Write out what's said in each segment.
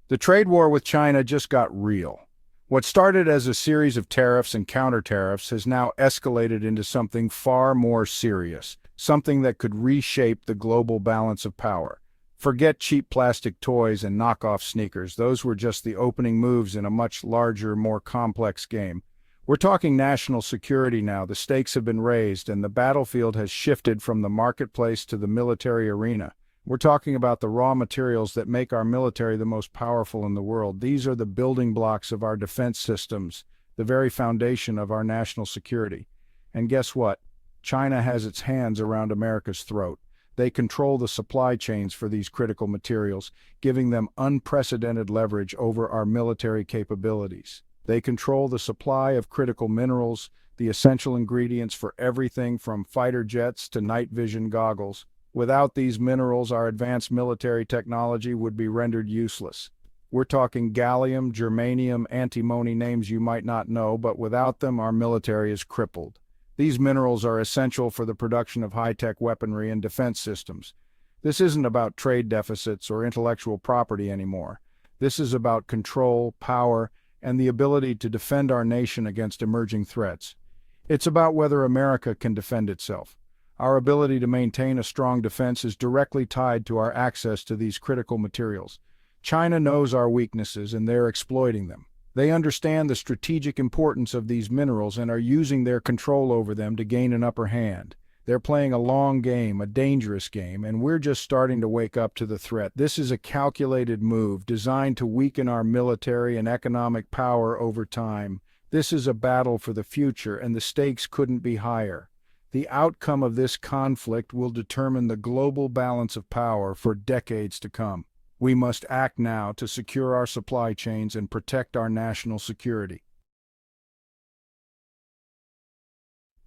The trade war with China just got real. What started as a series of tariffs and counter-tariffs has now escalated into something far more serious, something that could reshape the global balance of power. Forget cheap plastic toys and knockoff sneakers. Those were just the opening moves in a much larger, more complex game. We're talking national security now. The stakes have been raised, and the battlefield has shifted from the marketplace to the military arena. We're talking about the raw materials that make our military the most powerful in the world. These are the building blocks of our defense systems, the very foundation of our national security. And guess what? China has its hands around America's throat. They control the supply chains for these critical materials, giving them unprecedented leverage over our military capabilities. They control the supply of critical minerals, the essential ingredients for everything from fighter jets to night vision goggles. Without these minerals, our advanced military technology would be rendered useless. We're talking gallium, germanium, antimony, names you might not know, but without them, our military is crippled. These minerals are essential for the production of high-tech weaponry and defense systems. This isn't about trade deficits or intellectual property anymore. This is about control, power, and the ability to defend our nation against emerging threats. It's about whether America can defend itself. Our ability to maintain a strong defense is directly tied to our access to these critical materials. China knows our weaknesses, and they're exploiting them. They understand the strategic importance of these minerals and are using their control over them to gain an upper hand. They're playing a long game, a dangerous game, and we're just starting to wake up to the threat. This is a calculated move designed to weaken our military and economic power over time. This is a battle for the future, and the stakes couldn't be higher. The outcome of this conflict will determine the global balance of power for decades to come. We must act now to secure our supply chains and protect our national security.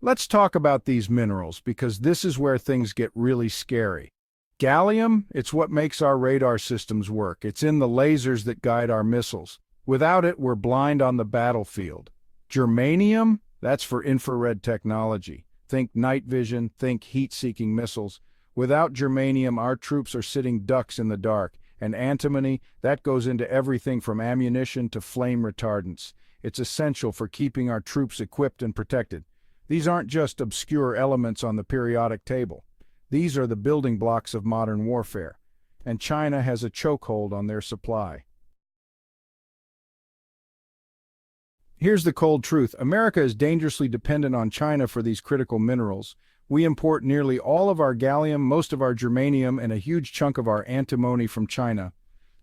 Let's talk about these minerals, because this is where things get really scary. Gallium, it's what makes our radar systems work. It's in the lasers that guide our missiles. Without it, we're blind on the battlefield. Germanium, that's for infrared technology. Think night vision, think heat-seeking missiles. Without germanium, our troops are sitting ducks in the dark. And antimony, that goes into everything from ammunition to flame retardants. It's essential for keeping our troops equipped and protected. These aren't just obscure elements on the periodic table. These are the building blocks of modern warfare. And China has a chokehold on their supply. Here's the cold truth. America is dangerously dependent on China for these critical minerals. We import nearly all of our gallium, most of our germanium, and a huge chunk of our antimony from China.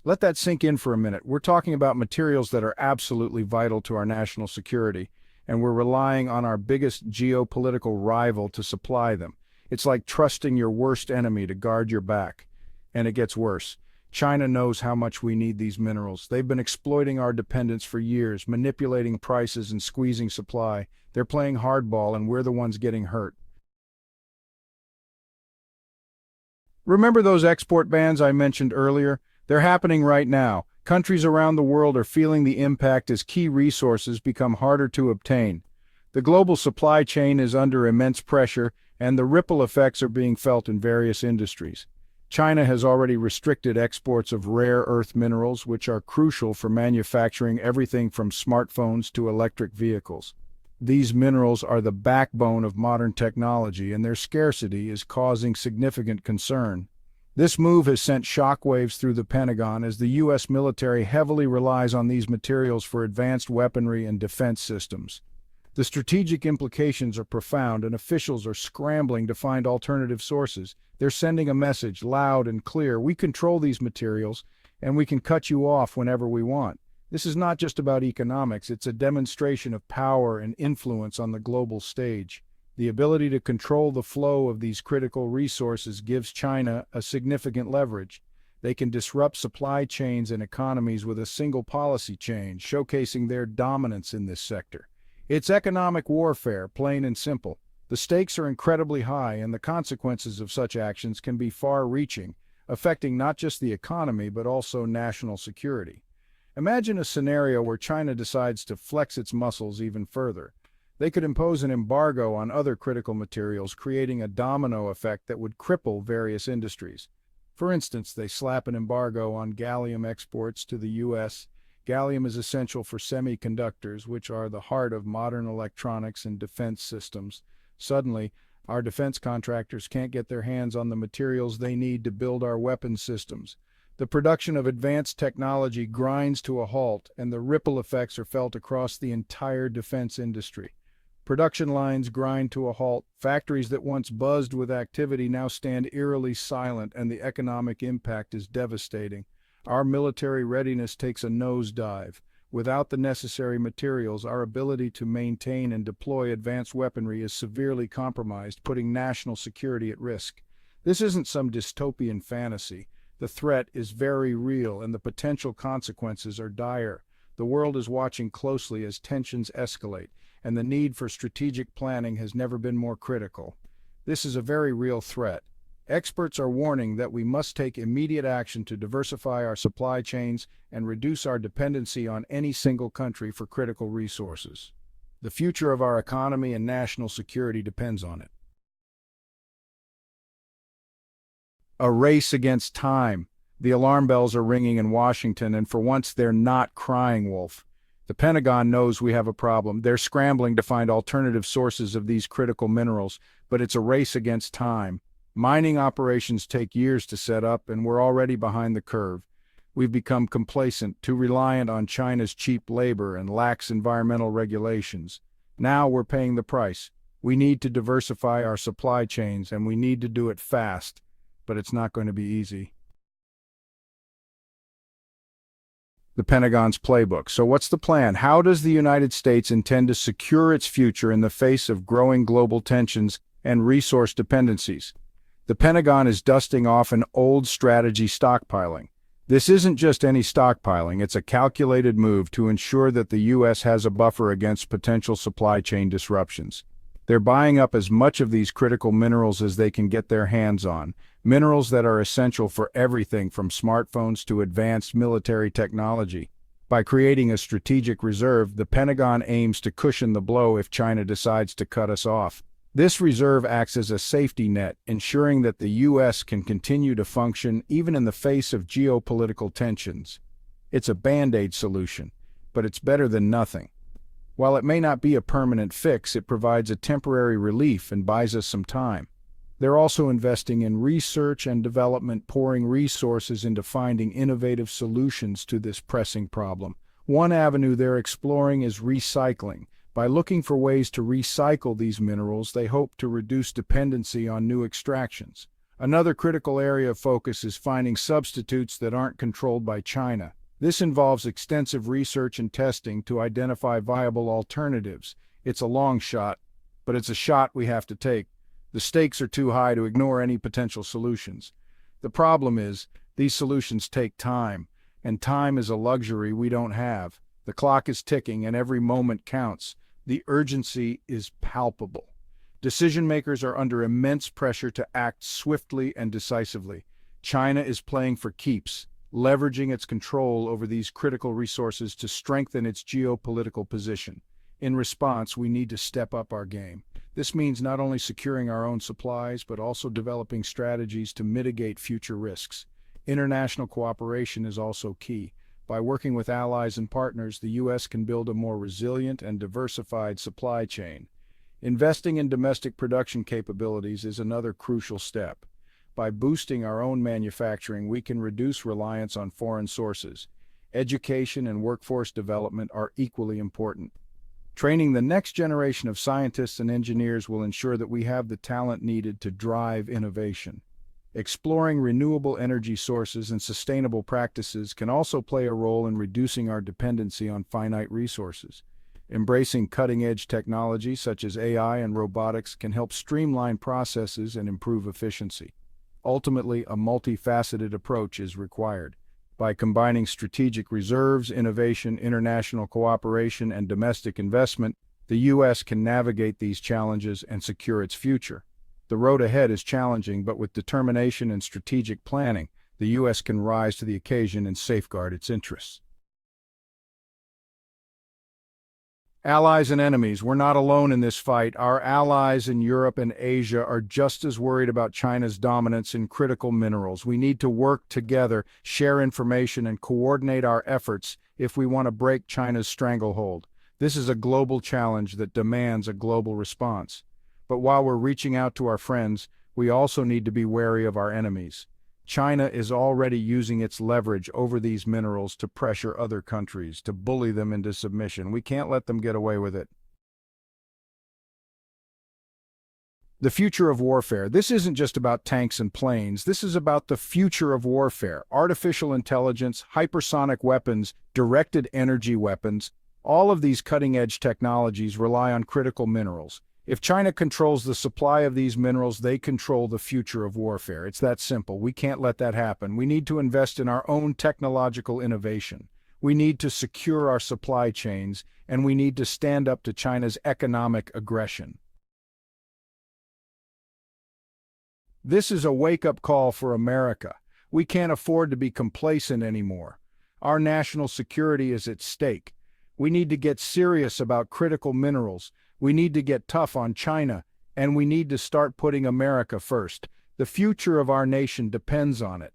Let that sink in for a minute. We're talking about materials that are absolutely vital to our national security, and we're relying on our biggest geopolitical rival to supply them. It's like trusting your worst enemy to guard your back. And it gets worse. China knows how much we need these minerals. They've been exploiting our dependence for years, manipulating prices and squeezing supply. They're playing hardball, and we're the ones getting hurt. Remember those export bans I mentioned earlier? They're happening right now. Countries around the world are feeling the impact as key resources become harder to obtain. The global supply chain is under immense pressure, and the ripple effects are being felt in various industries. China has already restricted exports of rare earth minerals, which are crucial for manufacturing everything from smartphones to electric vehicles. These minerals are the backbone of modern technology, and their scarcity is causing significant concern. This move has sent shockwaves through the Pentagon, as the U.S. military heavily relies on these materials for advanced weaponry and defense systems. The strategic implications are profound, and officials are scrambling to find alternative sources. They're sending a message loud and clear: we control these materials, and we can cut you off whenever we want. This is not just about economics, it's a demonstration of power and influence on the global stage. The ability to control the flow of these critical resources gives China a significant leverage. They can disrupt supply chains and economies with a single policy change, showcasing their dominance in this sector. It's economic warfare, plain and simple. The stakes are incredibly high, and the consequences of such actions can be far-reaching, affecting not just the economy but also national security. Imagine a scenario where China decides to flex its muscles even further. They could impose an embargo on other critical materials, creating a domino effect that would cripple various industries. For instance, they slap an embargo on gallium exports to the U.S. Gallium is essential for semiconductors, which are the heart of modern electronics and defense systems. Suddenly, our defense contractors can't get their hands on the materials they need to build our weapons systems. The production of advanced technology grinds to a halt, and the ripple effects are felt across the entire defense industry. Production lines grind to a halt. Factories that once buzzed with activity now stand eerily silent, and the economic impact is devastating. Our military readiness takes a nosedive. Without the necessary materials, our ability to maintain and deploy advanced weaponry is severely compromised, putting national security at risk. This isn't some dystopian fantasy. The threat is very real, and the potential consequences are dire. The world is watching closely as tensions escalate, and the need for strategic planning has never been more critical. This is a very real threat. Experts are warning that we must take immediate action to diversify our supply chains and reduce our dependency on any single country for critical resources. The future of our economy and national security depends on it. A race against time. The alarm bells are ringing in Washington, and for once they're not crying wolf. The Pentagon knows we have a problem. They're scrambling to find alternative sources of these critical minerals, but it's a race against time. Mining operations take years to set up, and we're already behind the curve. We've become complacent, too reliant on China's cheap labor and lax environmental regulations. Now we're paying the price. We need to diversify our supply chains, and we need to do it fast, but it's not going to be easy. The Pentagon's playbook. So what's the plan? How does the United States intend to secure its future in the face of growing global tensions and resource dependencies? The Pentagon is dusting off an old strategy: stockpiling. This isn't just any stockpiling, it's a calculated move to ensure that the U.S. has a buffer against potential supply chain disruptions. They're buying up as much of these critical minerals as they can get their hands on, minerals that are essential for everything from smartphones to advanced military technology. By creating a strategic reserve, the Pentagon aims to cushion the blow if China decides to cut us off. This reserve acts as a safety net, ensuring that the U.S. can continue to function even in the face of geopolitical tensions. It's a band-aid solution, but it's better than nothing. While it may not be a permanent fix, it provides a temporary relief and buys us some time. They're also investing in research and development, pouring resources into finding innovative solutions to this pressing problem. One avenue they're exploring is recycling. By looking for ways to recycle these minerals, they hope to reduce dependency on new extractions. Another critical area of focus is finding substitutes that aren't controlled by China. This involves extensive research and testing to identify viable alternatives. It's a long shot, but it's a shot we have to take. The stakes are too high to ignore any potential solutions. The problem is, these solutions take time, and time is a luxury we don't have. The clock is ticking, and every moment counts. The urgency is palpable. Decision makers are under immense pressure to act swiftly and decisively. China is playing for keeps, leveraging its control over these critical resources to strengthen its geopolitical position. In response, we need to step up our game. This means not only securing our own supplies, but also developing strategies to mitigate future risks. International cooperation is also key. By working with allies and partners, the U.S. can build a more resilient and diversified supply chain. Investing in domestic production capabilities is another crucial step. By boosting our own manufacturing, we can reduce reliance on foreign sources. Education and workforce development are equally important. Training the next generation of scientists and engineers will ensure that we have the talent needed to drive innovation. Exploring renewable energy sources and sustainable practices can also play a role in reducing our dependency on finite resources. Embracing cutting-edge technology such as AI and robotics can help streamline processes and improve efficiency. Ultimately, a multifaceted approach is required. By combining strategic reserves, innovation, international cooperation, and domestic investment, the U.S. can navigate these challenges and secure its future. The road ahead is challenging, but with determination and strategic planning, the U.S. can rise to the occasion and safeguard its interests. Allies and enemies, we're not alone in this fight. Our allies in Europe and Asia are just as worried about China's dominance in critical minerals. We need to work together, share information, and coordinate our efforts if we want to break China's stranglehold. This is a global challenge that demands a global response. But while we're reaching out to our friends, we also need to be wary of our enemies. China is already using its leverage over these minerals to pressure other countries, to bully them into submission. We can't let them get away with it. The future of warfare. This isn't just about tanks and planes. This is about the future of warfare. Artificial intelligence, hypersonic weapons, directed energy weapons. All of these cutting-edge technologies rely on critical minerals. If China controls the supply of these minerals, they control the future of warfare. It's that simple. We can't let that happen. We need to invest in our own technological innovation. We need to secure our supply chains, and we need to stand up to China's economic aggression. This is a wake-up call for America. We can't afford to be complacent anymore. Our national security is at stake. We need to get serious about critical minerals. We need to get tough on China, and we need to start putting America first. The future of our nation depends on it.